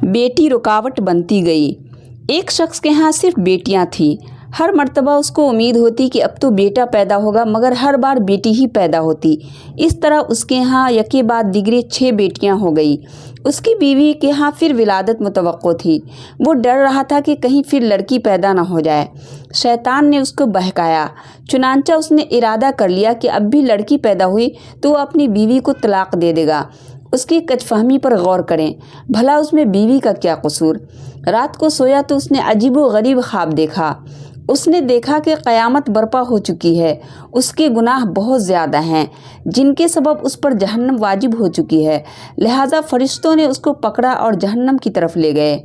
बेटी रुकावट बनती गई। एक शख्स के यहाँ सिर्फ बेटियाँ थीं। हर मर्तबा उसको उम्मीद होती कि अब तो बेटा पैदा होगा, मगर हर बार बेटी ही पैदा होती। इस तरह उसके यहाँ यके बाद दिगरे 6 बेटियाँ हो गई। उसकी बीवी के यहाँ फिर विलादत मुतवक्को थी। वो डर रहा था कि कहीं फिर लड़की पैदा ना हो जाए। शैतान ने उसको बहकाया। चुनांचा उसने इरादा कर लिया कि अब भी लड़की पैदा हुई तो वो अपनी बीवी को तलाक दे देगा। उसकी कचफहमी पर गौर करें, भला उसमें बीवी का क्या कसूर। रात को सोया तो उसने अजीबो गरीब ख्वाब देखा। उसने देखा कि क़यामत बर्पा हो चुकी है। उसके गुनाह बहुत ज़्यादा हैं जिनके सबब उस पर जहन्नम वाजिब हो चुकी है। लिहाजा फरिश्तों ने उसको पकड़ा और जहन्नम की तरफ ले गए।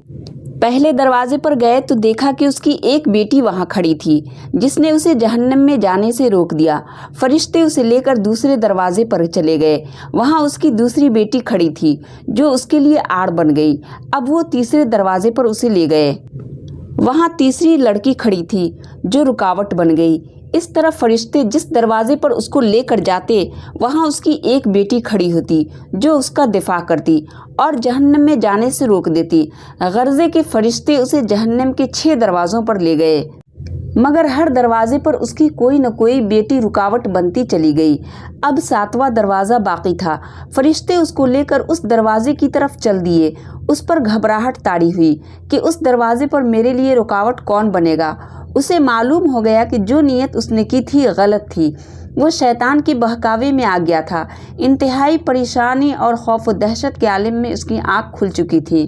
पहले दरवाजे पर गए तो देखा कि उसकी एक बेटी वहाँ खड़ी थी जिसने उसे जहन्नम में जाने से रोक दिया। फरिश्ते उसे लेकर दूसरे दरवाजे पर चले गए। वहाँ उसकी दूसरी बेटी खड़ी थी जो उसके लिए आड़ बन गई। अब वो तीसरे दरवाजे पर उसे ले गए। वहाँ तीसरी लड़की खड़ी थी जो रुकावट बन गई। इस तरह फरिश्ते जिस दरवाजे पर उसको लेकर जाते वहाँ उसकी एक बेटी खड़ी होती जो उसका दिफा करती और जहन्नम में जाने से रोक देती। गर्जे के फरिश्ते उसे जहन्नम के 6 दरवाज़ों पर ले गए, मगर हर दरवाजे पर उसकी कोई न कोई बेटी रुकावट बनती चली गई। अब 7वां दरवाज़ा बाकी था। फरिश्ते उसको लेकर उस दरवाजे की तरफ चल दिए। उस पर घबराहट ताड़ी हुई कि उस दरवाजे पर मेरे लिए रुकावट कौन बनेगा। उसे मालूम हो गया कि जो नीयत उसने की थी गलत थी। वो शैतान के बहकावे में आ गया था। इंतहाई परेशानी और खौफ व दहशत के आलम में उसकी आँख खुल चुकी थी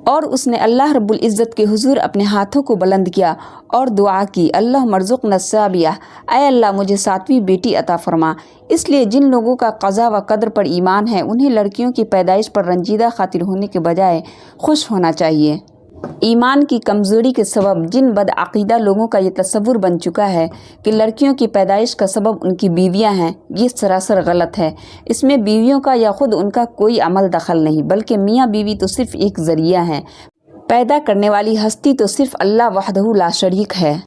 और उसने अल्लाह रब्बुल इज़्ज़त के हुजूर अपने हाथों को बुलंद किया और दुआ की, अल्लाह मरज़ुक़ नस्साबिया, ऐ अल्लाह मुझे 7वीं बेटी अता फरमा। इसलिए जिन लोगों का क़ज़ा व क़दर पर ईमान है उन्हें लड़कियों की पैदाइश पर रंजीदा खातिर होने के बजाय खुश होना चाहिए। ईमान की कमज़ोरी के सबब जिन बदअक़ीदा लोगों का ये तसव्वुर बन चुका है कि लड़कियों की पैदाइश का सबब उनकी बीवियां हैं, ये सरासर गलत है। इसमें बीवियों का या खुद उनका कोई अमल दखल नहीं, बल्कि मियाँ बीवी तो सिर्फ एक ज़रिया हैं। पैदा करने वाली हस्ती तो सिर्फ अल्लाह वहदहू ला शरीक है।